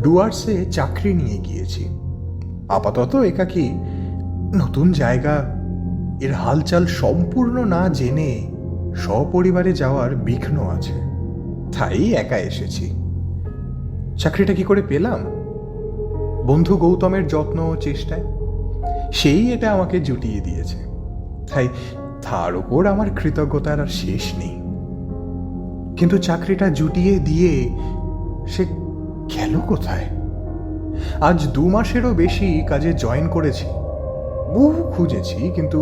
ডুয়ার্সে চাকরি নিয়ে গিয়েছি। আপাতত একাকী, নতুন জায়গা, এর হালচাল সম্পূর্ণ না জেনে সপরিবারে যাওয়ার বিঘ্ন আছে, তাই একা এসেছি। চাকরিটা কি করে পেলাম? বন্ধু গৌতমের যত্ন ও চেষ্টায় সেই এটা আমাকে জুটিয়ে দিয়েছে, তাই তার উপর আমার কৃতজ্ঞতার আর শেষ নেই। কিন্তু চাকরিটা জুটিয়ে দিয়ে সে গেল কোথায়? আজ 2 মাসেরও বেশি কাজে জয়েন করেছি, বহু খুঁজেছি, কিন্তু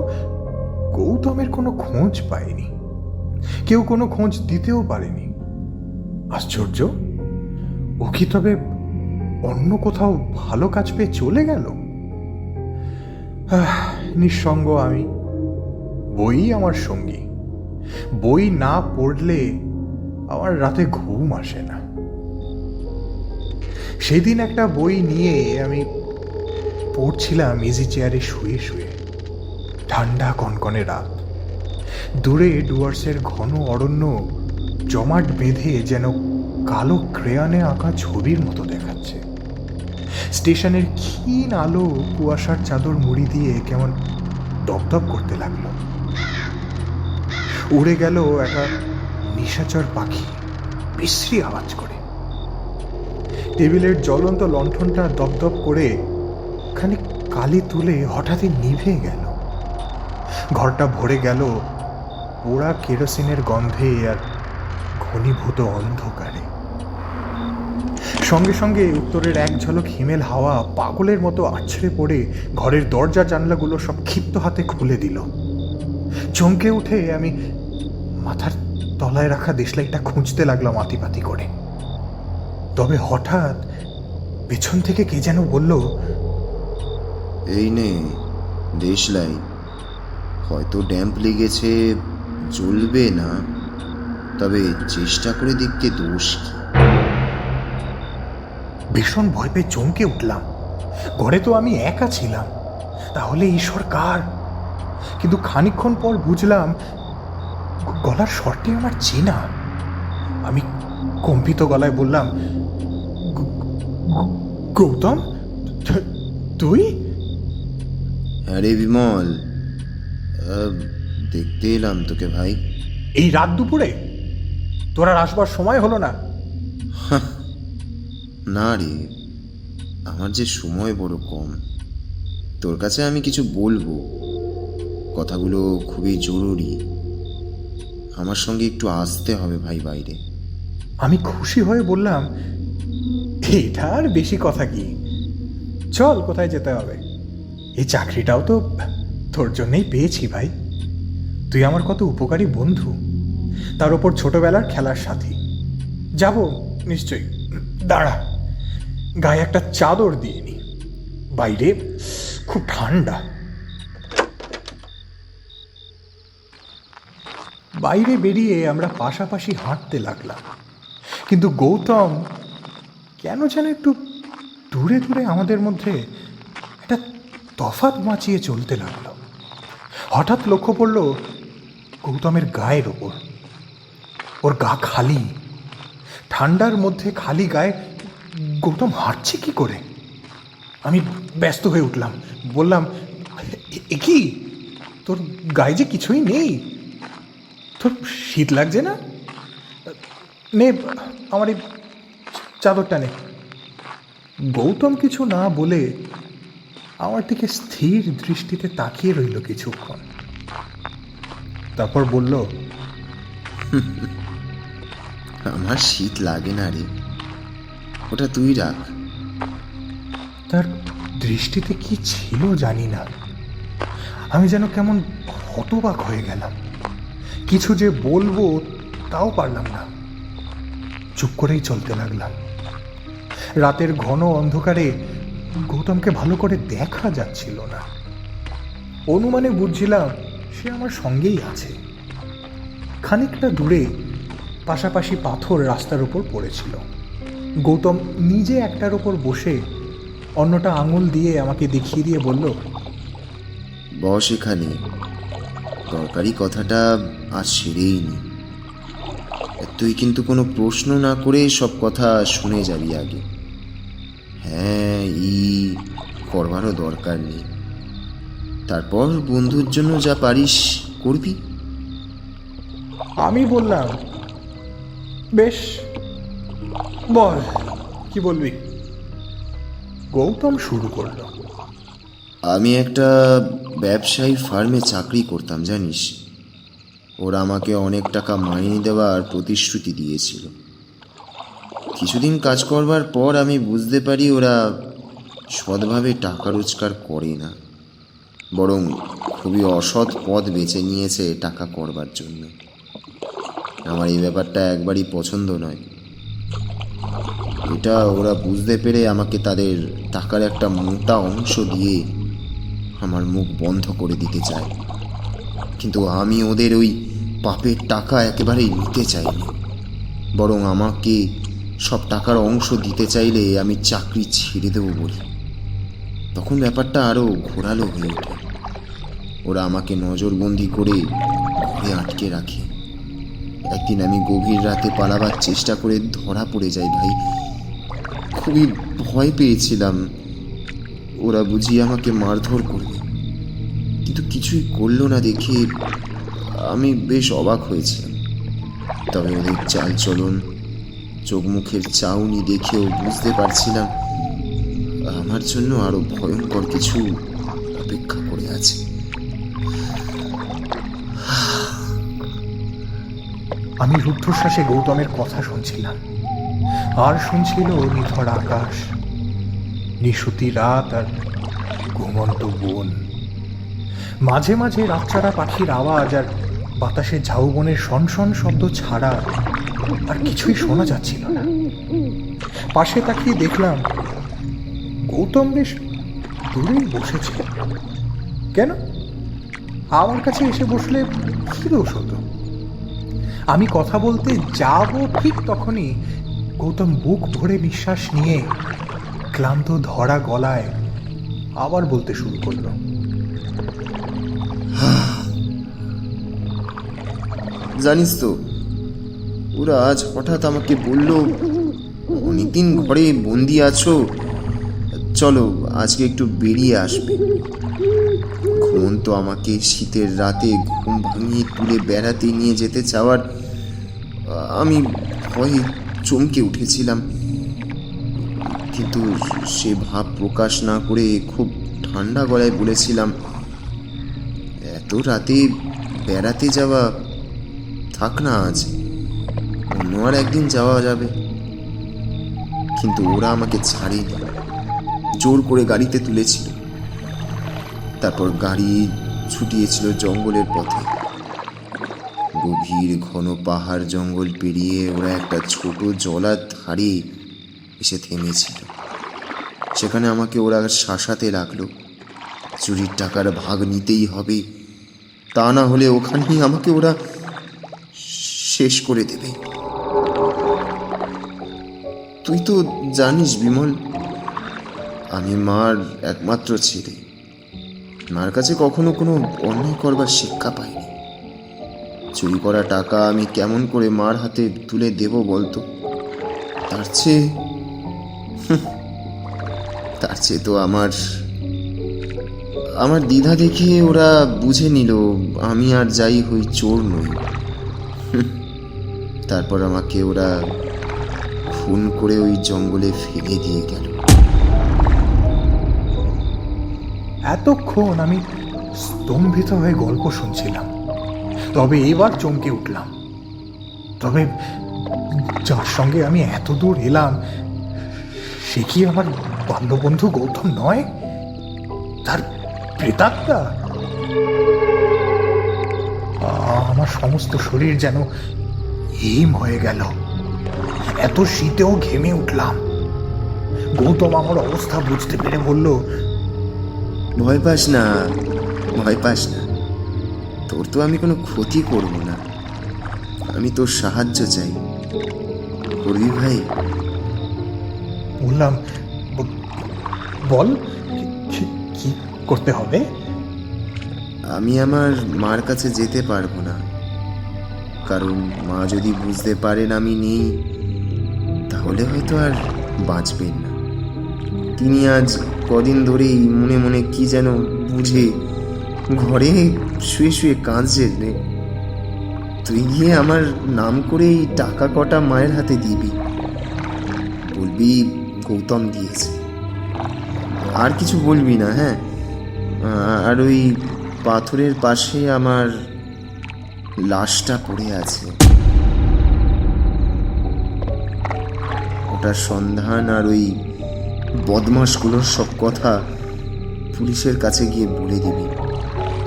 গৌতমের কোনো খোঁজ পাইনি। কেউ কোনো খোঁজ দিতেও পারেনি। আশ্চর্য, ও কি তবে অন্য কোথাও ভালো কাজ পেয়ে চলে গেল? নিঃসঙ্গ আমি, বই আমার সঙ্গী। বই না পড়লে আমার রাতে ঘুম আসে না। সেদিন একটা বই নিয়ে আমি পড়ছিলাম ইজি চেয়ারে শুয়ে শুয়ে। ঠান্ডা কনকনে রাত, দূরে ডুয়ার্সের ঘন অরণ্য জমাট বেঁধে যেন কালো ক্রেয়নে আঁকা ছবির মতো দেখাচ্ছে। স্টেশনের ক্ষীণ আলো কুয়াশার চাদর মুড়ি দিয়ে কেমন দপদপ করতে লাগলো। উড়ে গেল একটা নিশাচর পাখি বিশ্রী আওয়াজ করে। টেবিলের জ্বলন্ত লণ্ঠনটা দপদপ করে খানিক কালি তুলে হঠাৎই নিভে গেল। ঘরটা ভরে গেল পোড়া কেরোসিনের গন্ধে আর ঘনীভূত অন্ধকারে। সঙ্গে সঙ্গে উত্তরের এক ঝলক হিমেল হাওয়া পাগলের মতো আছড়ে পড়ে ঘরের দরজা জানলাগুলো সব ক্ষিপ্ত হাতে খুলে দিল। চমকে উঠে আমি মাথার তলায় রাখা দেশলাইটা খুঁজতে লাগলাম আতিপাতি করে। তবে হঠাৎ পেছন থেকে কে যেন বলল, এই নে দেশলাই, হয়তো ড্যাম্প লেগেছে, জ্বলবে না, তবে চেষ্টা করে দেখতে দোষ কি। ভীষণ ভয় পেয়ে চমকে উঠলাম। ঘরে তো আমি একা ছিলাম, তাহলে ঈশ্বর কার? কিন্তু খানিকক্ষণ পর বুঝলাম গলার স্বরটি আমার চেনা। আমি কম্পিত গলায় বললাম, গৌতম, তুই? আরে বিমল, দেখতে এলাম তোকে ভাই। এই রাত দুপুরে? তোর আর আসবার সময় হলো না? না রে, আমার যে সময় বড় কম। তোর কাছে আমি কিছু বলবো, কথাগুলো খুবই জরুরি। আমার সঙ্গে একটু আসতে হবে ভাই বাইরে। আমি খুশি হয়ে বললাম, এটা আর বেশি কথা কি, চল কোথায় যেতে হবে। এই চাকরিটাও তো তোর জন্যই পেয়েছি ভাই। তুই আমার কত উপকারী বন্ধু, তার ওপর ছোটবেলার খেলার সাথী। যাব নিশ্চয়ই, দাঁড়া, গায়ে একটা চাদর দিয়ে নি, বাইরে খুব ঠান্ডা। বাইরে বেরিয়ে আমরা পাশাপাশি হাঁটতে লাগলাম, কিন্তু গৌতম কেন যেন একটু দূরে দূরে আমাদের মধ্যে একটা তফাৎ বাঁচিয়ে চলতে লাগলো। হঠাৎ লক্ষ্য পড়ল গৌতমের গায়ের ওপর। ওর গা খালি, ঠান্ডার মধ্যে খালি গায়ে গৌতম হাঁটছে কি করে? আমি ব্যস্ত হয়ে উঠলাম, বললাম, এ কি, তোর গায়ে যে কিছুই নেই, তোর শীত লাগছে না? নে আমার এই চাদরটা নে। গৌতম কিছু না বলে আমার দিকে স্থির দৃষ্টিতে তাকিয়ে রইল কিছুক্ষণ, তারপর বলল, আমার শীত লাগে না রে, ওটা তুই রাখ। তার দৃষ্টিতে কি ছিল জানি না, আমি যেন কেমন হতবাক হয়ে গেলাম। কিছু যে বলবো তাও পারলাম না, চুপ করেই চলতে লাগলাম। রাতের ঘন অন্ধকারে গৌতমকে ভালো করে দেখা যাচ্ছিল না। অনুমানে বুঝছিলাম সে আমার সঙ্গেই আছে। খানিকটা দূরে পাশাপাশি পাথর রাস্তার উপর পড়েছিল। গৌতম নিজে একটার উপর বসে অন্যটা আঙুল দিয়ে আমাকে দেখিয়ে দিয়ে বলল, বস এখানে, দরকারি কথাটা আজ সেরেই নি। তুই কিন্তু কোনো প্রশ্ন না করে সব কথা শুনে যাবি আগে। হ্যাঁ, করবারও দরকার নেই। তারপর বন্ধুর জন্য যা পারিস করবি। আমি বললাম, বেশ, বল কি বলবি। গৌতম শুরু করলো। আমি একটা ব্যবসায়ী ফার্মে চাকরি করতাম জানিস। ওরা আমাকে অনেক টাকা মাইনে দেওয়ার প্রতিশ্রুতি দিয়েছিল। কিছুদিন কাজ করবার পর আমি বুঝতে পারি ওরা সৎভাবে টাকা রোজগার করে না, বরং খুবই অসৎ পথ বেছে নিয়েছে টাকা করবার জন্য। আমার এই ব্যাপারটা একবারই পছন্দ নয়। এটা ওরা বুঝতে পেরে আমাকে তাদের টাকার একটা মোটা অংশ দিয়ে আমার মুখ বন্ধ করে দিতে চায়। কিন্তু আমি ওদের ওই পাপের টাকা একেবারেই নিতে চাইনি, বরং আমাকে সব টাকার অংশ দিতে চাইলে আমি চাকরি ছেড়ে দেবো বলি। তখন ব্যাপারটা আরও ঘোরালো হয়ে ওঠে। ওরা আমাকে নজরবন্দি করে ঘরে আটকে রাখে। একদিন আমি গভীর রাতে পালাবার চেষ্টা করে ধরা পড়ে যাই ভাই। খুবই ভয় পেয়েছিলাম ওরা বুঝি আমাকে মারধর করবে, কিন্তু কিছুই করলো না দেখে আমি বেশ অবাক হয়েছিলাম। তবে ওদের চালচলন, চোখ মুখের চাউনি দেখেও বুঝতে পারছিলাম আমার জন্য আরো ভয়ঙ্কর কিছু অপেক্ষা করে আছে। আমি রুদ্ধশ্বাসে গৌতমের কথা শুনছিলাম, আর শুনছিল নিথর আকাশ, নিশুতি রাত আর ঘুমন্ত বন। মাঝে মাঝে রাতচারা পাখির আওয়াজ আর বাতাসে ঝাউবনের শনশন শব্দ ছাড়া আর কিছুই শোনা যাচ্ছিল না। পাশে তাকিয়ে দেখলাম গৌতম বেশ দূরেই বসেছে। কেন, আমার কাছে এসে বসলে কি দোষ হতো? আমি কথা বলতে যাব ঠিক তখনই গৌতম বুক ভরে নিঃশ্বাস নিয়ে ক্লান্ত ধরা গলায় আবার বলতে শুরু করলো। জানিস তো, ওরা আজ হঠাৎ আমাকে বলল, অনেকদিন ঘরে বন্দি আছো, চলো আজকে একটু বেরিয়ে আসবে। ঘুমন্ত আমাকে শীতের রাতে ঘুম ভাঙিয়ে তুলে বেড়াতে নিয়ে যেতে চাওয়ার আমি ভয়ে চমকে উঠেছিলাম, কিন্তু সে ভাব প্রকাশ না করে খুব ঠান্ডা গলায় বলেছিলাম, এত রাতে বেড়াতে যাওয়া থাক না, আজ অন্য আর একদিন যাওয়া যাবে। কিন্তু ওরা আমাকে ছাড়েনি, জোর করে গাড়িতে তুলেছিল। তারপর গাড়ি ছুটিয়েছিল জঙ্গলের পথে। গভীর ঘন পাহাড় জঙ্গল পেরিয়ে ওরা একটা ছোট জলার ধারে এসে থেমেছিল। সেখানে আমাকে ওরা শাসাতে লাগলো, চুরির টাকার ভাগ নিতেই হবে, তা না হলে ওখানেই আমাকে ওরা শেষ করে দেবে। তুই তো জানিস বিমল, আমি মার একমাত্র ছেলে। মার কাছে কখনো কোনো অন্যায় করবার শিক্ষা পাইনি। চুরি করা টাকা আমি কেমন করে মার হাতে তুলে দেব বলতো? তার চেয়ে তো আমার দ্বিধা দেখে ওরা বুঝে নিল আমি আর যাই হই চোর নই। তারপর আমাকে ওরা খুন করে ওই জঙ্গলে ফেলে দিয়ে গেল। এতক্ষণ আমি স্তম্ভিত হয়ে গল্প শুনছিলাম, তবে এবার চমকে উঠলাম। তবে যার সঙ্গে আমি এত দূর এলাম সে কি আমার বাল্যবন্ধু গৌতম নয়? তার প্রেতাত্মা? আমার সমস্ত শরীর যেন হিম হয়ে গেল। এত শীতেও ঘেমে উঠলাম। গৌতম আমার অবস্থা বুঝতে পেরে বলল, ভয় পাস না, ভয় পাস না, তোর তো আমি কোনো ক্ষতি করব না। আমি তোর সাহায্য চাই, করবি ভাই? বললাম, বল কি করতে হবে? আমি আমার মার কাছে যেতে পারবো না, কারণ মা যদি বুঝতে পারেন আমি নেই তাহলে হয়তো আর বাঁচবেন না। তিনি আজ কদিন ধরেই মনে মনে কি যেন বুঝে ঘরে শুয়ে শুয়ে কাঁদছেন রে। তুই গিয়ে আমার নাম করেই টাকা কটা মায়ের হাতে দিবি, বলবি গৌতম দিয়েছে। আর কিছু বলবি না, হ্যাঁ? আর ওই পাথরের পাশে আমার লাশটা পড়ে আছে, ওটার সন্ধান আর ওই বদমাশগুলোর সব কথা পুলিশের কাছে গিয়ে বলে দিবি।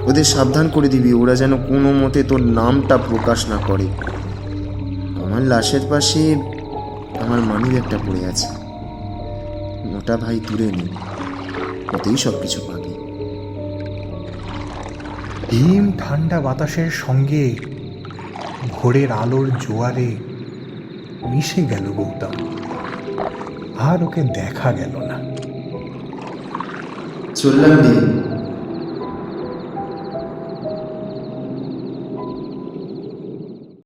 ওদের সাবধান করে দিবি, ওরা যেন কোনো মতে তোর নামটা প্রকাশ না করে। আমার লাশের পাশে আমার মানিব্যাগটা পড়ে আছে, ওটা ভাই তুলে নি, ওতেই সব কিছু পাবি। হিম ঠান্ডা বাতাসের সঙ্গে ভোরের আলোর জোয়ারে মিশে গেল গৌতম, আর ওকে দেখা গেল না। চললাম রে।